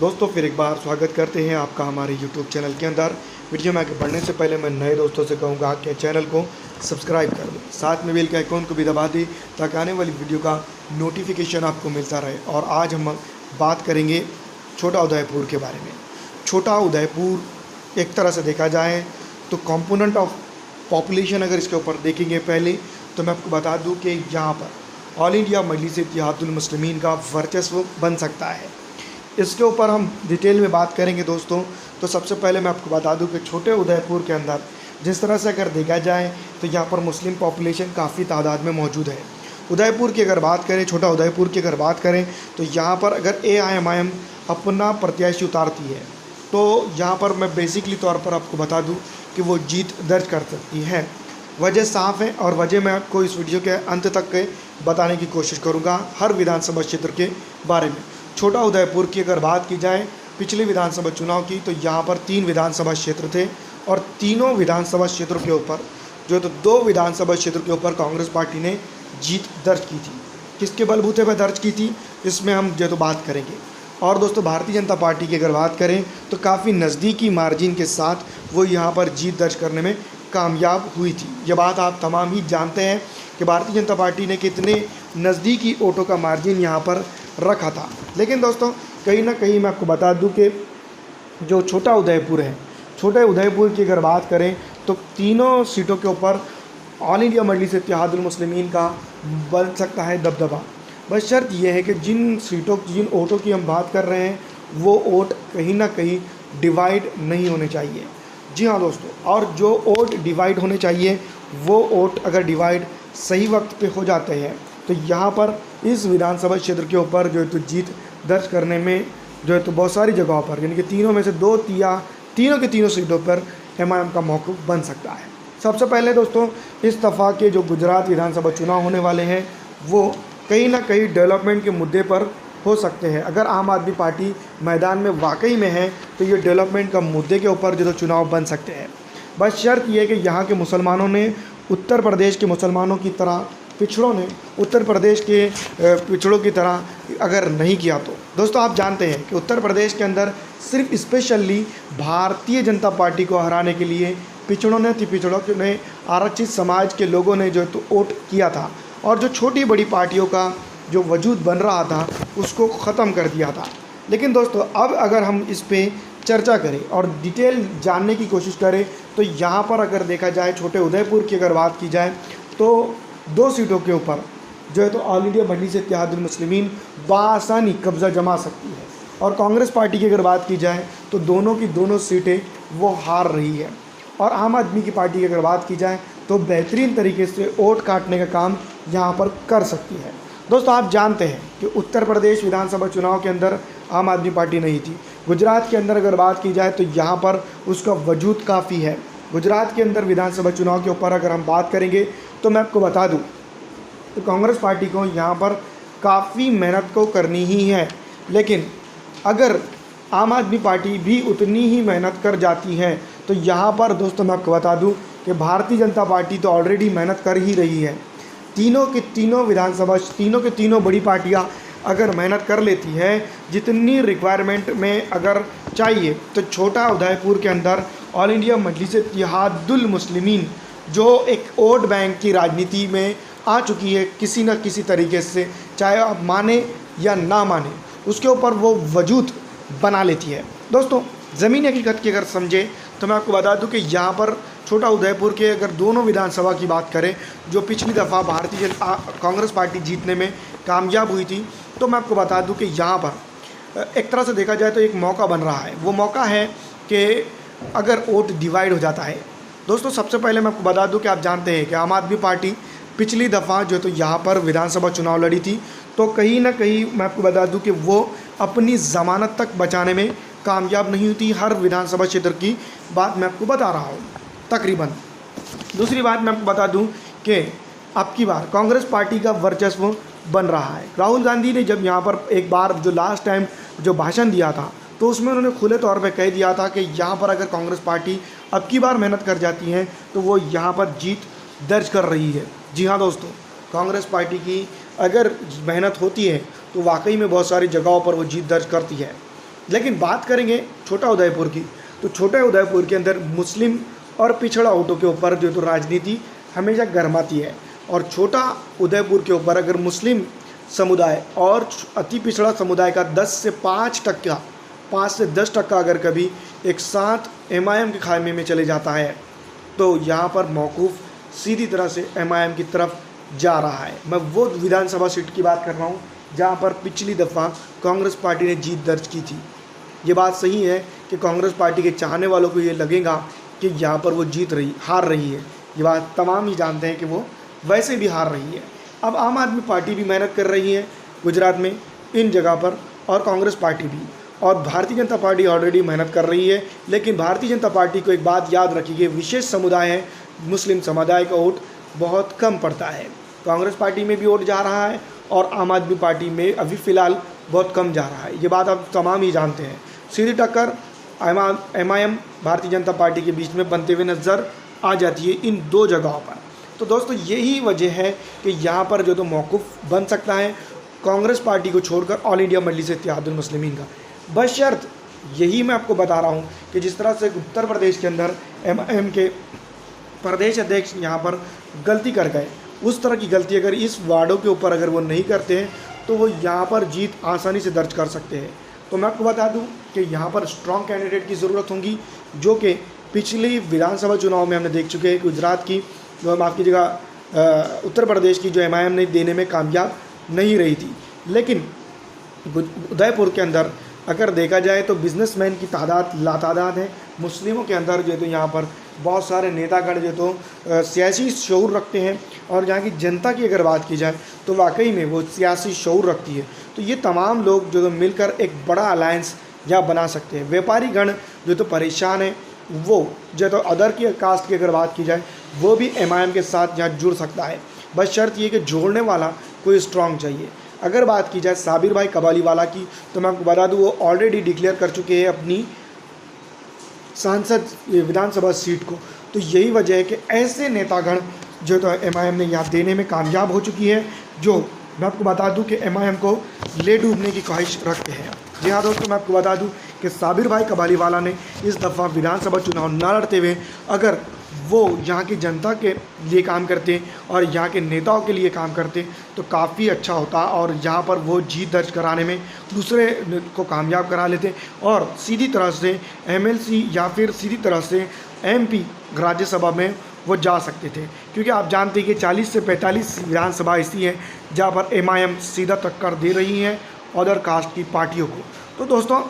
दोस्तों फिर एक बार स्वागत करते हैं आपका हमारे YouTube चैनल के अंदर। वीडियो में आगे बढ़ने से पहले मैं नए दोस्तों से कहूँगा कि चैनल को सब्सक्राइब कर दें, साथ में बेल के आइकॉन को भी दबा दें ताकि आने वाली वीडियो का नोटिफिकेशन आपको मिलता रहे। और आज हम बात करेंगे छोटा उदयपुर के बारे में। छोटा उदयपुर एक तरह से देखा जाए तो कंपोनेंट ऑफ पॉपुलेशन अगर इसके ऊपर देखेंगे पहले तो मैं आपको बता दूँ कि यहाँ पर ऑल इंडिया मजलिस इत्तेहादुल मुस्लिमीन का वर्चस्व बन सकता है। इसके ऊपर हम डिटेल में बात करेंगे दोस्तों। तो सबसे पहले मैं आपको बता दूं कि छोटे उदयपुर के अंदर जिस तरह से अगर देखा जाए तो यहाँ पर मुस्लिम पॉपुलेशन काफ़ी तादाद में मौजूद है। उदयपुर की अगर बात करें, छोटा उदयपुर की अगर बात करें तो यहाँ पर अगर AIMIM अपना प्रत्याशी उतारती है तो यहाँ पर मैं बेसिकली तौर पर आपको बता दूँ कि वो जीत दर्ज कर सकती है। वजह साफ़ है और वजह मैं आपको इस वीडियो के अंत तक के बताने की कोशिश करूँगा हर विधानसभा क्षेत्र के बारे में। छोटा उदयपुर की अगर बात की जाए पिछले विधानसभा चुनाव की तो यहाँ पर 3 विधानसभा क्षेत्र थे और तीनों विधानसभा क्षेत्रों के ऊपर जो तो 2 विधानसभा क्षेत्रों के ऊपर कांग्रेस पार्टी ने जीत दर्ज की थी। किसके बलबूते पर दर्ज की थी इसमें हम जो तो बात करेंगे। और दोस्तों भारतीय जनता पार्टी की अगर बात करें तो काफ़ी नज़दीकी मार्जिन के साथ वो यहाँ पर जीत दर्ज करने में कामयाब हुई थी। ये बात आप तमाम ही जानते हैं कि भारतीय जनता पार्टी ने कितने नज़दीकी वोटों का मार्जिन यहाँ पर रखा था। लेकिन दोस्तों कहीं ना कहीं मैं आपको बता दूं कि जो छोटा उदयपुर है, छोटे उदयपुर की अगर बात करें तो तीनों सीटों के ऊपर ऑल इंडिया मजलिस इत्तेहादुल मुस्लिमीन का बन सकता है दबदबा। बस शर्त यह है कि जिन वोटों की हम बात कर रहे हैं वो वोट कहीं ना कहीं डिवाइड नहीं होने चाहिए। जी हाँ दोस्तों, और जो वोट डिवाइड होने चाहिए वो वोट अगर डिवाइड सही वक्त पे हो जाते हैं तो यहाँ पर इस विधानसभा क्षेत्र के ऊपर जो है तो जीत दर्ज करने में जो है तो बहुत सारी जगहों पर यानी कि तीनों में से 2 या तीनों के तीनों सीटों पर MIM का मौक़िफ़ बन सकता है। सबसे पहले दोस्तों इस दफ़ा के जो गुजरात विधानसभा चुनाव होने वाले हैं वो कहीं ना कहीं डेवलपमेंट के मुद्दे पर हो सकते हैं। अगर आम आदमी पार्टी मैदान में वाकई में है तो ये डेवलपमेंट का मुद्दे के ऊपर जो तो चुनाव बन सकते हैं। बस शर्त यह है कि यहाँ के मुसलमानों ने उत्तर प्रदेश के मुसलमानों की तरह पिछड़ों ने उत्तर प्रदेश के पिछड़ों की तरह अगर नहीं किया तो दोस्तों आप जानते हैं कि उत्तर प्रदेश के अंदर सिर्फ स्पेशली भारतीय जनता पार्टी को हराने के लिए पिछड़ों ने आरक्षित समाज के लोगों ने जो तो वोट किया था और जो छोटी बड़ी पार्टियों का जो वजूद बन रहा था उसको ख़त्म कर दिया था। लेकिन दोस्तों अब अगर हम इस पर चर्चा करें और डिटेल जानने की कोशिश करें तो यहाँ पर अगर देखा जाए छोटे उदयपुर की अगर बात की जाए तो 2 सीटों के ऊपर जो है तो ऑल इंडिया मजलिस इत्तेहादुल मुस्लिमीन बासानी कब्ज़ा जमा सकती है। और कांग्रेस पार्टी की अगर बात की जाए तो दोनों की दोनों सीटें वो हार रही है। और आम आदमी की पार्टी की अगर बात की जाए तो बेहतरीन तरीके से वोट काटने का काम यहाँ पर कर सकती है। दोस्तों आप जानते हैं कि उत्तर प्रदेश विधानसभा चुनाव के अंदर आम आदमी पार्टी नहीं थी। गुजरात के अंदर अगर बात की जाए तो यहाँ पर उसका वजूद काफ़ी है। गुजरात के अंदर विधानसभा चुनाव के ऊपर अगर हम बात करेंगे तो मैं आपको बता दूं तो कांग्रेस पार्टी को यहाँ पर काफ़ी मेहनत को करनी ही है। लेकिन अगर आम आदमी पार्टी भी उतनी ही मेहनत कर जाती है तो यहाँ पर दोस्तों मैं आपको बता दूं कि भारतीय जनता पार्टी तो ऑलरेडी मेहनत कर ही रही है। तीनों के तीनों बड़ी पार्टियाँ अगर मेहनत कर लेती है जितनी रिक्वायरमेंट में अगर चाहिए तो छोटा उदयपुर के अंदर ऑल इंडिया मजलिस इत्तेहादुल मुस्लिमीन जो एक वोट बैंक की राजनीति में आ चुकी है किसी न किसी तरीके से, चाहे आप माने या ना माने उसके ऊपर वो वजूद बना लेती है। दोस्तों ज़मीनी हकीकत की अगर समझे तो मैं आपको बता दूं कि यहाँ पर छोटा उदयपुर के अगर दोनों विधानसभा की बात करें जो पिछली दफ़ा कांग्रेस पार्टी जीतने में कामयाब हुई थी तो मैं आपको बता दूं कि यहाँ पर एक तरह से देखा जाए तो एक मौका बन रहा है। वो मौका है कि अगर वोट डिवाइड हो जाता है। दोस्तों सबसे पहले मैं आपको बता दूं कि आप जानते हैं कि आम आदमी पार्टी पिछली दफ़ा जो तो यहाँ पर विधानसभा चुनाव लड़ी थी तो कहीं ना कहीं मैं आपको बता दूं कि वो अपनी ज़मानत तक बचाने में कामयाब नहीं होती। हर विधानसभा क्षेत्र की बात मैं आपको बता रहा हूँ तकरीबन। दूसरी बात मैं आपको बता दूं कि अब की बार कांग्रेस पार्टी का वर्चस्व बन रहा है। राहुल गांधी ने जब यहाँ पर एक बार जो लास्ट टाइम जो भाषण दिया था तो उसमें उन्होंने खुले तौर पे कह दिया था कि यहाँ पर अगर कांग्रेस पार्टी अब की बार मेहनत कर जाती है तो वो यहाँ पर जीत दर्ज कर रही है। जी हाँ दोस्तों, कांग्रेस पार्टी की अगर मेहनत होती है तो वाकई में बहुत सारी जगहों पर वो जीत दर्ज करती है। लेकिन बात करेंगे छोटा उदयपुर की, तो छोटा उदयपुर के अंदर मुस्लिम और पिछड़ा वोटों के ऊपर जो तो राजनीति हमेशा गर्माती है। और छोटा उदयपुर के ऊपर अगर मुस्लिम समुदाय और अति पिछड़ा समुदाय का 10 से 5% 5 से 10% अगर कभी एक साथ MIM के खामे में चले जाता है तो यहाँ पर मौकूफ़ सीधी तरह से MIM की तरफ जा रहा है। मैं वो विधानसभा सीट की बात कर रहा हूँ जहाँ पर पिछली दफ़ा कांग्रेस पार्टी ने जीत दर्ज की थी। ये बात सही है कि कांग्रेस पार्टी के चाहने वालों को ये लगेगा कि यहाँ पर वो हार रही है। ये बात तमाम ही जानते हैं कि वो वैसे भी हार रही है। अब आम आदमी पार्टी भी मेहनत कर रही है गुजरात में इन जगह पर, और कांग्रेस पार्टी भी, और भारतीय जनता पार्टी ऑलरेडी मेहनत कर रही है। लेकिन भारतीय जनता पार्टी को एक बात याद रखी कि विशेष समुदाय है, मुस्लिम समुदाय का वोट बहुत कम पड़ता है। कांग्रेस पार्टी में भी वोट जा रहा है और आम आदमी पार्टी में अभी फ़िलहाल बहुत कम जा रहा है। ये बात आप तमाम ही जानते हैं। सीधी टक्कर MIM भारतीय जनता पार्टी के बीच में बनते हुए नज़र आ जाती है इन दो जगहों पर। तो दोस्तों यही वजह है कि यहाँ पर जो तो मौक़िफ़ बन सकता है कांग्रेस पार्टी को छोड़कर ऑल इंडिया मजलिस इत्तेहादुल मुस्लिमीन का, बशर्त यही मैं आपको बता रहा हूँ कि जिस तरह से उत्तर प्रदेश के अंदर MIM के प्रदेश अध्यक्ष यहाँ पर गलती कर गए, उस तरह की गलती अगर इस वार्डों के ऊपर अगर वो नहीं करते हैं तो वो यहाँ पर जीत आसानी से दर्ज कर सकते हैं। तो मैं आपको बता दूं कि यहाँ पर स्ट्रॉन्ग कैंडिडेट की ज़रूरत होगी, जो कि पिछली विधानसभा चुनाव में हमने देख चुके हैं। गुजरात की माफ़ कीजिएगा उत्तर प्रदेश की जो MIM ने देने में कामयाब नहीं रही थी। लेकिन उदयपुर के अंदर अगर देखा जाए तो बिजनेसमैन की तादाद लातादाद है। मुस्लिमों के अंदर जो तो यहाँ पर बहुत सारे नेतागण जो तो सियासी शऊर रखते हैं, और यहाँ की जनता की अगर बात की जाए तो वाकई में वो सियासी शऊर रखती है। तो ये तमाम लोग जो तो मिलकर एक बड़ा अलायंस यहाँ बना सकते हैं। व्यापारी गण जो तो परेशान है, वो जो तो अदर की कास्ट की अगर बात की जाए वो भी MIM के साथ यहाँ जुड़ सकता है। बस शर्त ये कि जोड़ने वाला कोई स्ट्रॉन्ग चाहिए। अगर बात की जाए साबिर भाई कबालीवाला की, तो मैं आपको बता दूँ वो ऑलरेडी डिक्लेयर कर चुके हैं अपनी सांसद विधानसभा सीट को। तो यही वजह है कि ऐसे नेतागण जो तो MIM ने यहाँ देने में कामयाब हो चुकी है, जो मैं आपको बता दूं कि MIM को ले डूबने की ख्वाहिश रखते हैं। जी हाँ दोस्तों, मैं आपको बता दूं कि साबिर भाई कबालीवाला ने इस दफ़ा विधानसभा चुनाव न लड़ते हुए अगर वो यहाँ की जनता के लिए काम करते और यहाँ के नेताओं के लिए काम करते तो काफ़ी अच्छा होता, और यहाँ पर वो जीत दर्ज कराने में दूसरे को कामयाब करा लेते और सीधी तरह से MLC या फिर सीधी तरह से MP राज्यसभा में वो जा सकते थे। क्योंकि आप जानते हैं कि 40 से 45 विधानसभा ऐसी हैं जहाँ पर MIM सीधा टक्कर दे रही हैं अदर कास्ट की पार्टियों को। तो दोस्तों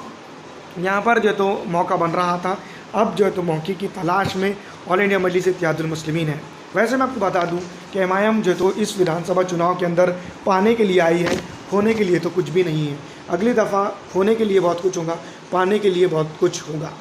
यहाँ पर जो तो मौका बन रहा था, अब जो है तो मौके की तलाश में ऑल इंडिया मजलिस इत्तेहादुल मुस्लिमीन है। वैसे मैं आपको बता दूं कि MIM जो तो इस विधानसभा चुनाव के अंदर पाने के लिए आई है, खोने के लिए तो कुछ भी नहीं है। अगली दफ़ा खोने के लिए बहुत कुछ होगा, पाने के लिए बहुत कुछ होगा।